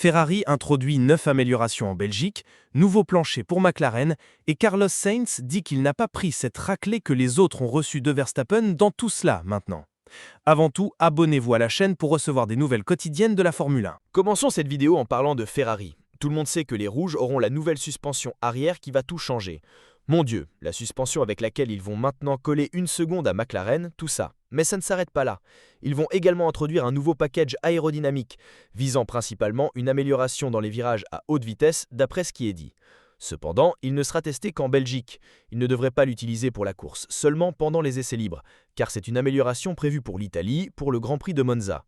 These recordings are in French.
Ferrari introduit 9 améliorations en Belgique, nouveau plancher pour McLaren, et Carlos Sainz dit qu'il n'a pas pris cette raclée que les autres ont reçue de Verstappen dans tout cela maintenant. Avant tout, abonnez-vous à la chaîne pour recevoir des nouvelles quotidiennes de la Formule 1. Commençons cette vidéo en parlant de Ferrari. Tout le monde sait que les rouges auront la nouvelle suspension arrière qui va tout changer. Mon Dieu, la suspension avec laquelle ils vont maintenant coller une seconde à McLaren, tout ça. Mais ça ne s'arrête pas là. Ils vont également introduire un nouveau package aérodynamique, visant principalement une amélioration dans les virages à haute vitesse, d'après ce qui est dit. Cependant, il ne sera testé qu'en Belgique. Il ne devrait pas l'utiliser pour la course, seulement pendant les essais libres, car c'est une amélioration prévue pour l'Italie, pour le Grand Prix de Monza.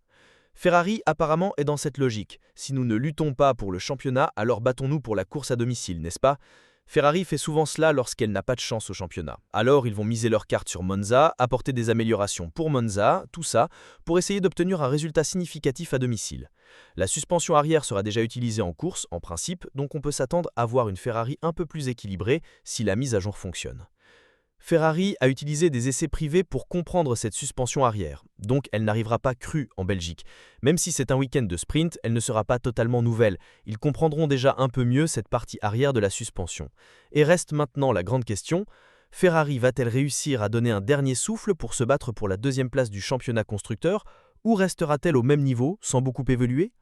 Ferrari apparemment est dans cette logique. Si nous ne luttons pas pour le championnat, alors battons-nous pour la course à domicile, n'est-ce pas ? Ferrari fait souvent cela lorsqu'elle n'a pas de chance au championnat. Alors ils vont miser leurs cartes sur Monza, apporter des améliorations pour Monza, tout ça, pour essayer d'obtenir un résultat significatif à domicile. La suspension arrière sera déjà utilisée en course, en principe, donc on peut s'attendre à voir une Ferrari un peu plus équilibrée si la mise à jour fonctionne. Ferrari a utilisé des essais privés pour comprendre cette suspension arrière, donc elle n'arrivera pas crue en Belgique. Même si c'est un week-end de sprint, elle ne sera pas totalement nouvelle. Ils comprendront déjà un peu mieux cette partie arrière de la suspension. Et reste maintenant la grande question, Ferrari va-t-elle réussir à donner un dernier souffle pour se battre pour la deuxième place du championnat constructeur, ou restera-t-elle au même niveau, sans beaucoup évoluer ?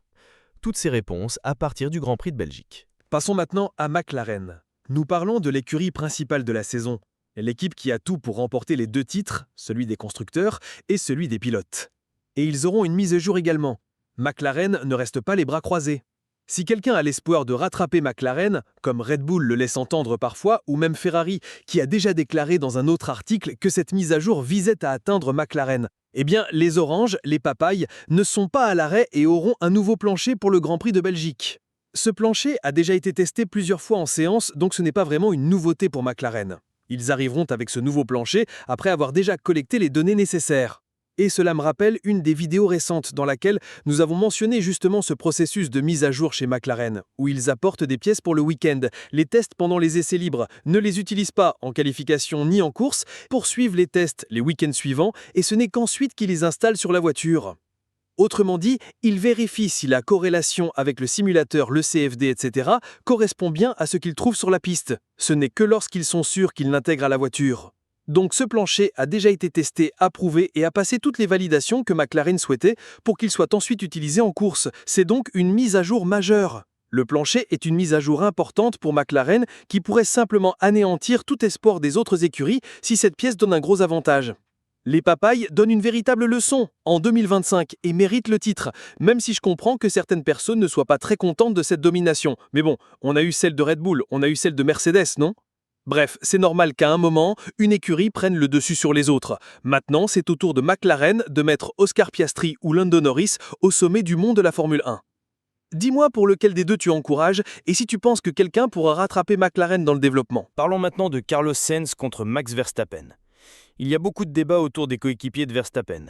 Toutes ces réponses à partir du Grand Prix de Belgique. Passons maintenant à McLaren. Nous parlons de l'écurie principale de la saison. L'équipe qui a tout pour remporter les 2 titres, celui des constructeurs et celui des pilotes. Et ils auront une mise à jour également. McLaren ne reste pas les bras croisés. Si quelqu'un a l'espoir de rattraper McLaren, comme Red Bull le laisse entendre parfois, ou même Ferrari, qui a déjà déclaré dans un autre article que cette mise à jour visait à atteindre McLaren, eh bien, les oranges, les papayes, ne sont pas à l'arrêt et auront un nouveau plancher pour le Grand Prix de Belgique. Ce plancher a déjà été testé plusieurs fois en séance, donc ce n'est pas vraiment une nouveauté pour McLaren. Ils arriveront avec ce nouveau plancher après avoir déjà collecté les données nécessaires. Et cela me rappelle une des vidéos récentes dans laquelle nous avons mentionné justement ce processus de mise à jour chez McLaren, où ils apportent des pièces pour le week-end, les testent pendant les essais libres, ne les utilisent pas en qualification ni en course, poursuivent les tests les week-ends suivants, et ce n'est qu'ensuite qu'ils les installent sur la voiture. Autrement dit, ils vérifient si la corrélation avec le simulateur, le CFD, etc. correspond bien à ce qu'ils trouvent sur la piste. Ce n'est que lorsqu'ils sont sûrs qu'ils l'intègrent à la voiture. Donc ce plancher a déjà été testé, approuvé et a passé toutes les validations que McLaren souhaitait pour qu'il soit ensuite utilisé en course. C'est donc une mise à jour majeure. Le plancher est une mise à jour importante pour McLaren qui pourrait simplement anéantir tout espoir des autres écuries si cette pièce donne un gros avantage. Les papayes donnent une véritable leçon en 2025 et méritent le titre, même si je comprends que certaines personnes ne soient pas très contentes de cette domination. Mais bon, on a eu celle de Red Bull, on a eu celle de Mercedes, non ? Bref, c'est normal qu'à un moment, une écurie prenne le dessus sur les autres. Maintenant, c'est au tour de McLaren de mettre Oscar Piastri ou Lando Norris au sommet du monde de la Formule 1. Dis-moi pour lequel des deux tu encourages et si tu penses que quelqu'un pourra rattraper McLaren dans le développement. Parlons maintenant de Carlos Sainz contre Max Verstappen. Il y a beaucoup de débats autour des coéquipiers de Verstappen.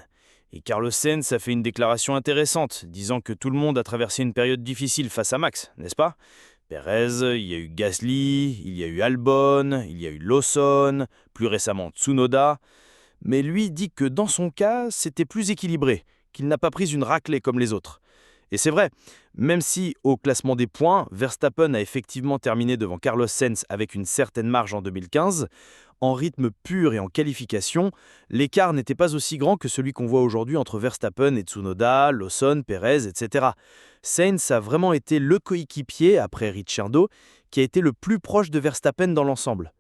Et Carlos Sainz a fait une déclaration intéressante, disant que tout le monde a traversé une période difficile face à Max, n'est-ce pas ? Perez, il y a eu Gasly, il y a eu Albon, il y a eu Lawson, plus récemment Tsunoda. Mais lui dit que dans son cas, c'était plus équilibré, qu'il n'a pas pris une raclée comme les autres. Et c'est vrai, même si au classement des points, Verstappen a effectivement terminé devant Carlos Sainz avec une certaine marge en 2015, en rythme pur et en qualification, l'écart n'était pas aussi grand que celui qu'on voit aujourd'hui entre Verstappen et Tsunoda, Lawson, Perez, etc. Sainz a vraiment été le coéquipier, après Ricciardo, qui a été le plus proche de Verstappen dans l'ensemble.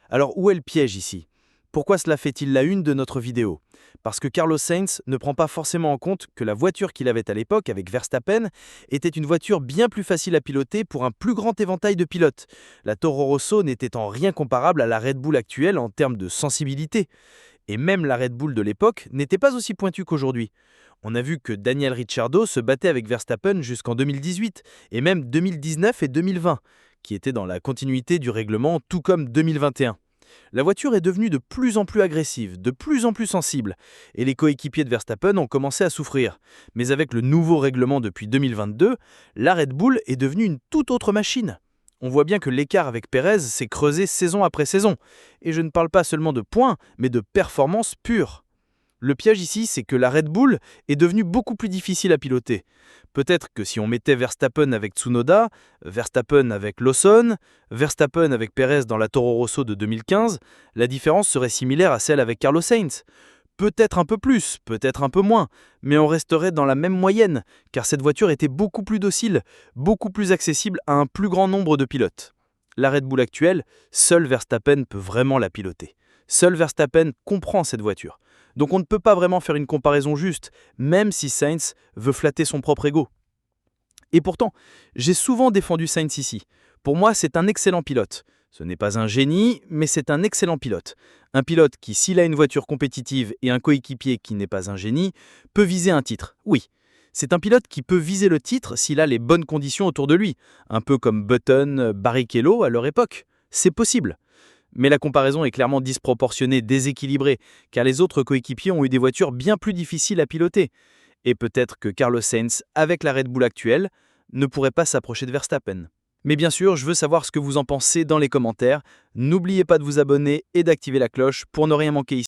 Alors où est le piège ici ? Pourquoi cela fait-il la une de notre vidéo ? Parce que Carlos Sainz ne prend pas forcément en compte que la voiture qu'il avait à l'époque avec Verstappen était une voiture bien plus facile à piloter pour un plus grand éventail de pilotes. La Toro Rosso n'était en rien comparable à la Red Bull actuelle en termes de sensibilité. Et même la Red Bull de l'époque n'était pas aussi pointue qu'aujourd'hui. On a vu que Daniel Ricciardo se battait avec Verstappen jusqu'en 2018, et même 2019 et 2020, qui étaient dans la continuité du règlement, tout comme 2021. La voiture est devenue de plus en plus agressive, de plus en plus sensible, et les coéquipiers de Verstappen ont commencé à souffrir. Mais avec le nouveau règlement depuis 2022, la Red Bull est devenue une toute autre machine. On voit bien que l'écart avec Perez s'est creusé saison après saison, et je ne parle pas seulement de points, mais de performance pure. Le piège ici, c'est que la Red Bull est devenue beaucoup plus difficile à piloter. Peut-être que si on mettait Verstappen avec Tsunoda, Verstappen avec Lawson, Verstappen avec Perez dans la Toro Rosso de 2015, la différence serait similaire à celle avec Carlos Sainz. Peut-être un peu plus, peut-être un peu moins, mais on resterait dans la même moyenne, car cette voiture était beaucoup plus docile, beaucoup plus accessible à un plus grand nombre de pilotes. La Red Bull actuelle, seul Verstappen peut vraiment la piloter. Seul Verstappen comprend cette voiture. Donc on ne peut pas vraiment faire une comparaison juste, même si Sainz veut flatter son propre ego. Et pourtant, j'ai souvent défendu Sainz ici. Pour moi, c'est un excellent pilote. Ce n'est pas un génie, mais c'est un excellent pilote. Un pilote qui, s'il a une voiture compétitive et un coéquipier qui n'est pas un génie, peut viser un titre. Oui, c'est un pilote qui peut viser le titre s'il a les bonnes conditions autour de lui, un peu comme Button, Barrichello à leur époque. C'est possible. Mais la comparaison est clairement disproportionnée, déséquilibrée, car les autres coéquipiers ont eu des voitures bien plus difficiles à piloter. Et peut-être que Carlos Sainz, avec la Red Bull actuelle, ne pourrait pas s'approcher de Verstappen. Mais bien sûr, je veux savoir ce que vous en pensez dans les commentaires. N'oubliez pas de vous abonner et d'activer la cloche pour ne rien manquer ici.